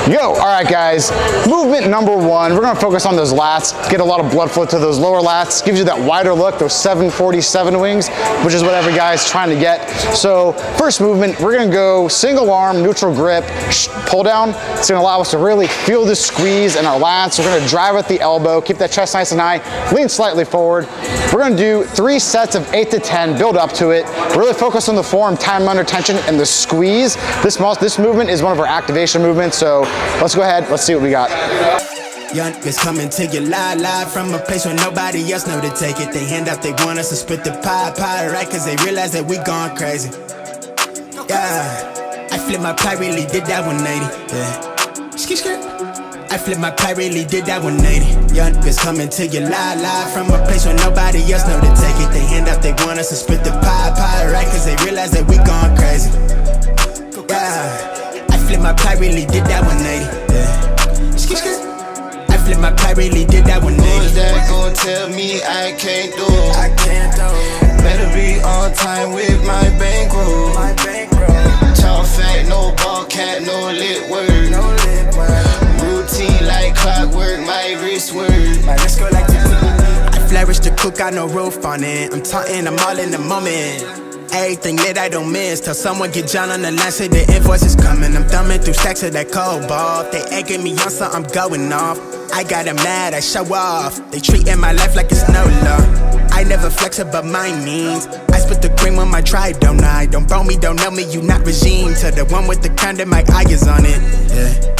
All right guys, movement number one, we're gonna focus on those lats, get a lot of blood flow to those lower lats, gives you that wider look, those 747 wings, which is what every guy's trying to get. So first movement, we're gonna go single arm, neutral grip, pull down. It's gonna allow us to really feel the squeeze in our lats. We're gonna drive at the elbow, keep that chest nice and high, lean slightly forward. We're gonna do 3 sets of 8 to 10, build up to it. Really focus on the form, time under tension, and the squeeze. This movement is one of our activation movements, so let's go ahead, let's see what we got. Young is coming to you live from a place where nobody else know to take it. They hand out, they want us to split the pie, right? Cause they realize that we gone crazy. Yeah, I flipped my pie, really did that 180. Yeah, I flipped my pie, really did that 180. Young is coming to you live from a place where nobody else know to take it. They hand out, they want us to split the pie, right? Cause they realize that we gone crazy. Yeah, I flipped my pie, really did that 180. Yeah. I flipped my pie, really did that 180. Who's that gon' tell me I can't do? I can't do. Better be on time with my bankroll. Tall fat, no ball cap, no lit word. Routine like clockwork, my wrist word. Let's go like this. I flourish the cook, got no roof on it. I'm taunting, I'm all in the moment. Everything lit, I don't miss. Till someone get John on the line, say the invoice is coming. I'm thumbing through stacks of that cold ball. They egging me on, so I'm going off. I got them mad, I show off. They treating my life like it's no law. I never flex above my means. I spit the cream on my tribe, don't I? Don't bone me, don't know me, you not regime. To the one with the condom, my eye is on it. Yeah.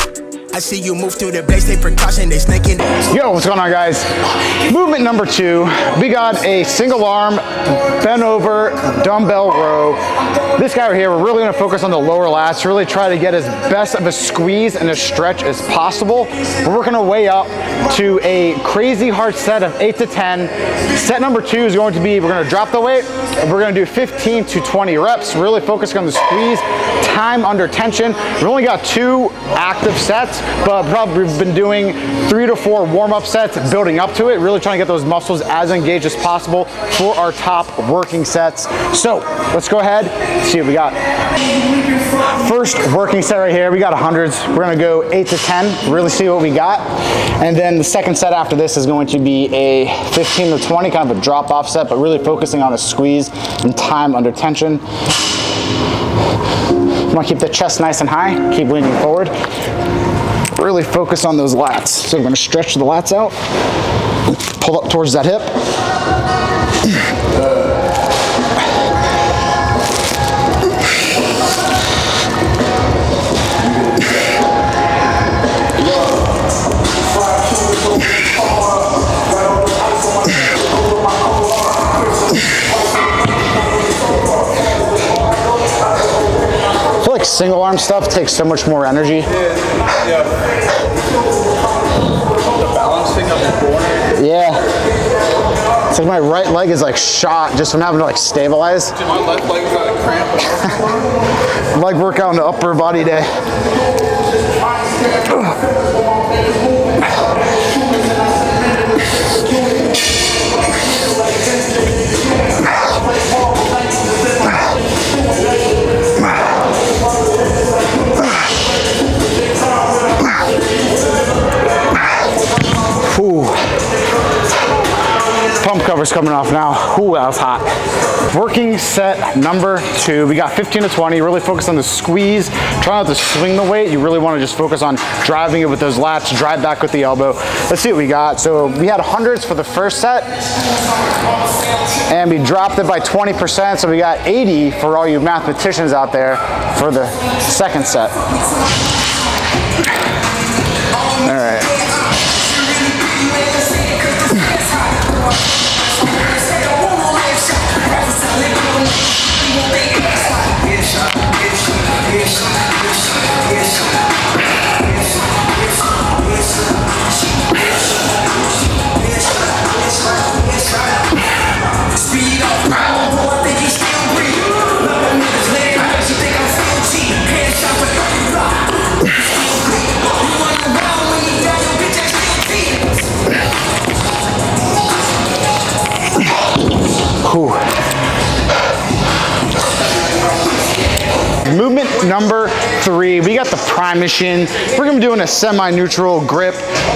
I see you move through the blaze, they precaution, they snaking. Yo, what's going on guys? Movement number 2, we got a single arm, bent over, dumbbell row. This guy right here, we're really gonna focus on the lower lats, really try to get as best of a squeeze and a stretch as possible. We're working our way up to a crazy hard set of 8 to 10. Set number 2 is going to be, we're gonna drop the weight, and we're gonna do 15 to 20 reps, really focusing on the squeeze, time under tension. We've only got 2 active sets, but probably we've been doing 3 to 4 warm-up sets, building up to it, really trying to get those muscles as engaged as possible for our top working sets. So let's go ahead, see what we got. First working set right here, we got 100s. We're gonna go 8 to 10, really see what we got. And then the second set after this is going to be a 15 to 20, kind of a drop-off set, but really focusing on a squeeze and time under tension. You wanna keep the chest nice and high, keep leaning forward. Really focus on those lats. So we're gonna stretch the lats out, pull up towards that hip. I feel like single arm stuff takes so much more energy. Yeah. The balance thing up the corner. Yeah. It's like my right leg is like shot just from having to like stabilize. Dude, my left leg's got a cramp. Leg workout on the upper body day. Ooh. Pump cover's coming off now. Ooh, that was hot. Working set number 2. We got 15 to 20. Really focus on the squeeze. Try not to swing the weight. You really want to just focus on driving it with those lats, drive back with the elbow. Let's see what we got. So we had 100s for the first set, and we dropped it by 20%. So we got 80 for all you mathematicians out there for the second set. All right. grind machine. We're gonna be doing a semi-neutral grip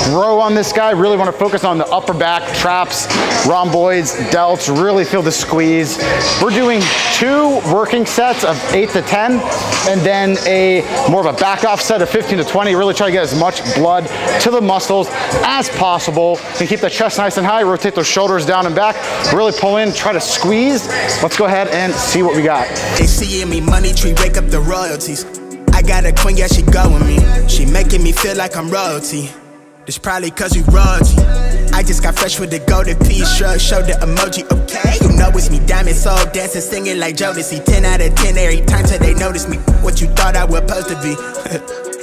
row on this guy. Really wanna focus on the upper back, traps, rhomboids, delts, really feel the squeeze. We're doing 2 working sets of 8 to 10, and then more of a back off set of 15 to 20. Really try to get as much blood to the muscles as possible and keep the chest nice and high, rotate those shoulders down and back, really pull in, try to squeeze. Let's go ahead and see what we got. They seeing me money tree, wake up the royalties. I got a queen, yeah, she go with me. She making me feel like I'm royalty. It's probably cause we royalty. I just got fresh with the golden piece, shrug, show the emoji, okay. You know it's me, diamond soul, dancing, singing like Jodeci. 10 out of 10 every time till they notice me. What you thought I was supposed to be.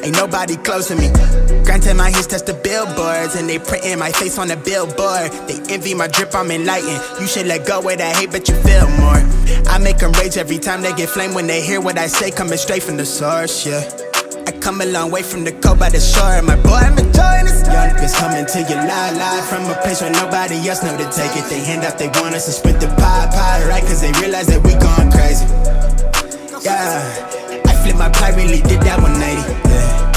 Ain't nobody close to me. Granted, my hits touch the billboards, and they printing my face on the billboard. They envy my drip, I'm enlightened. You should let go of that hate, but you feel more. I make them rage every time they get flame when they hear what I say, coming straight from the source, yeah. I come a long way from the coast by the shore, my boy, I'm enjoying this. Young niggas coming to you live from a place where nobody else know to take it. They hand out, they want us to split the pie, right? Cause they realize that we gone crazy. Yeah, I flip my pie, really did that 180. Yeah.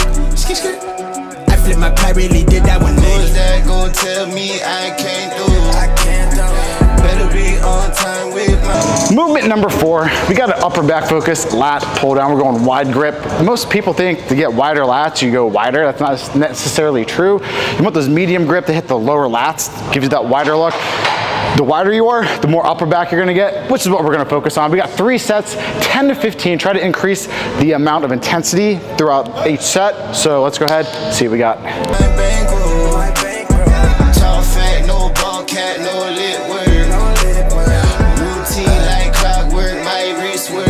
I flip my pie, really did that 180. Who's that gon' tell me I can't do it? I can't do it. Better be on time with my Movement number 4, we got an upper back focus, lat pull down. We're going wide grip. Most people think to get wider lats, you go wider. That's not necessarily true. You want those medium grip to hit the lower lats, gives you that wider look. The wider you are, the more upper back you're gonna get, which is what we're gonna focus on. We got 3 sets, 10 to 15. Try to increase the amount of intensity throughout each set. So let's go ahead, see what we got. bankroll. Tall fat, no ball cat, no lit word. Routine like clockwork, my wrist work.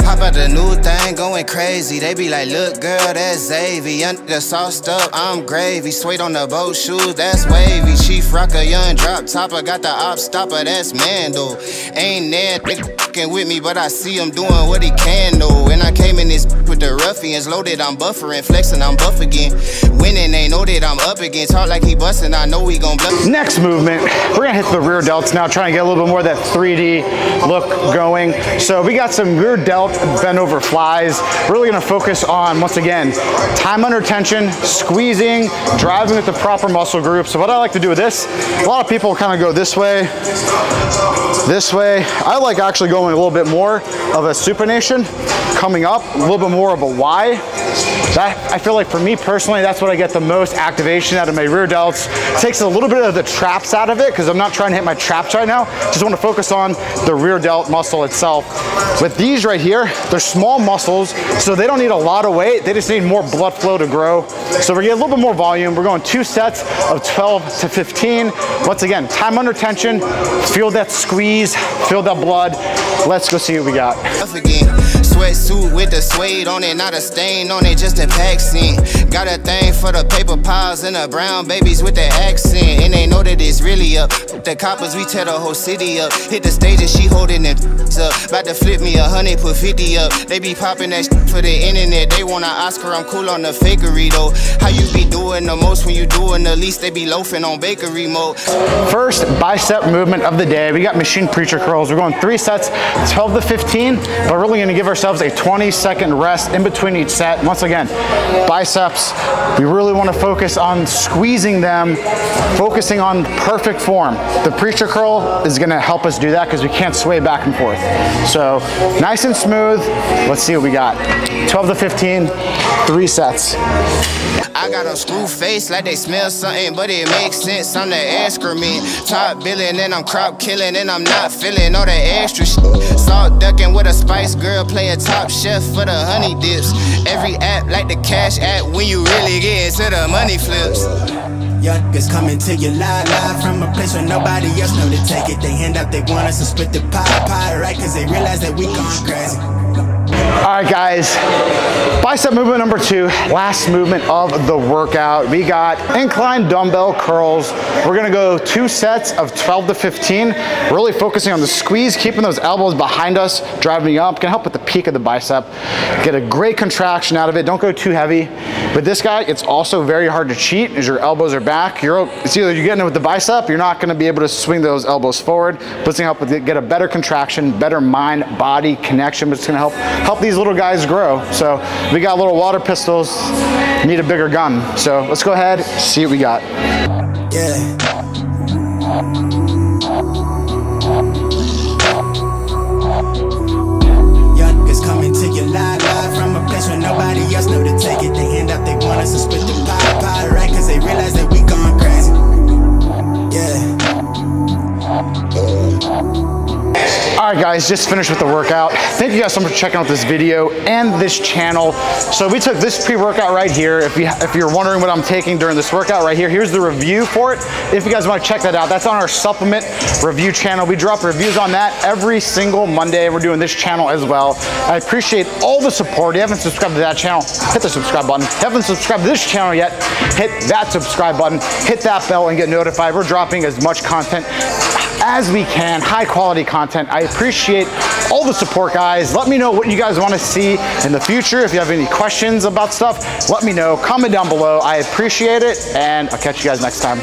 Pop out the new thing, going crazy. They be like, look girl, that's Xavier. Young nigga sauced up, I'm gravy. Suede on the boat shoes, that's wavy. Chief rocker, young drop topper. Got the op stopper, that's Mando. Ain't there nigga fucking with me, but I see him doing what he can though. And I came in this with the ruffians, loaded, I'm buffering, flexing, I'm buff again. Winning, they know that I'm up again. Talk like he bustin', I know he gon' bluff. Next movement, we're gonna hit the rear delts now, trying to get a little bit more of that 3D look going. So we got some rear delt bend over flies. Really gonna focus on, once again, time under tension, squeezing, driving with the proper muscle group. So what I like to do with this, a lot of people kind of go this way. I like actually going a little bit more of a supination, coming up, a little bit more of a Y. That, I feel like for me personally, that's what I get the most activation out of my rear delts. Takes a little bit of the traps out of it because I'm not trying to hit my traps right now. Just want to focus on the rear delt muscle itself. With these right here, they're small muscles, so they don't need a lot of weight. They just need more blood flow to grow. So we're getting a little bit more volume. We're going 2 sets of 12 to 15. Once again, time under tension, feel that squeeze, feel that blood. Let's go see what we got. Sweatsuit with the suede on it, not a stain on it, just a vaccine. Got a thing for the paper piles and the brown babies with the accent. And they know that it's really up. The coppers, we tear the whole city up. Hit the stage and she holding them up. About to flip me 100, put 50 up. They be popping that for the internet. They want an Oscar, I'm cool on the fakery though. How you be doing the most when you doing the least? They be loafing on bakery mode. First bicep movement of the day. We got machine preacher curls. We're going 3 sets, 12 to 15, but we're really gonna give ourselves a 20-second rest in between each set. Once again, biceps, we really want to focus on squeezing them, focusing on perfect form. The preacher curl is going to help us do that because we can't sway back and forth. So nice and smooth. Let's see what we got. 12 to 15, 3 sets. I got a screw face like they smell something, but it makes sense. I'm the excrement, top billing, and I'm crop killing, and I'm not feeling all the extra shit. Salt ducking with a spice girl, playing top chef for the honey dips. Every app like the cash app when you really get into the money flips. Young niggas coming to you live from a place where nobody else know to take it. They hand out, they want us to split the pie, right? Cause they realize that we gone crazy. All right, guys, bicep movement number 2, last movement of the workout. We got incline dumbbell curls. We're gonna go 2 sets of 12 to 15, really focusing on the squeeze, keeping those elbows behind us, driving up, can help with the peak of the bicep. Get a great contraction out of it, don't go too heavy. With this guy, it's also very hard to cheat as your elbows are back. It's either you're getting it with the bicep, you're not gonna be able to swing those elbows forward, but it's gonna help with get a better contraction, better mind-body connection, but it's gonna help help these little guys grow. So we got little water pistols, need a bigger gun. So let's go ahead, see what we got. Yeah. Young niggas coming to you live from a place where nobody else know to take it. They hand out, they want us to spit the pie, right? Cause they realize that we gone crazy. Yeah. All right, guys, just finished with the workout. Thank you guys so much for checking out this video and this channel. So we took this pre-workout right here. If you're wondering what I'm taking during this workout right here, here's the review for it. If you guys want to check that out, that's on our supplement review channel. We drop reviews on that every single Monday. We're doing this channel as well. I appreciate all the support. If you haven't subscribed to that channel, hit the subscribe button. If you haven't subscribed to this channel yet, hit that subscribe button, hit that bell and get notified. We're dropping as much content as we can, high quality content. I appreciate all the support, guys. Let me know what you guys want to see in the future. If you have any questions about stuff, let me know. Comment down below. I appreciate it, and I'll catch you guys next time.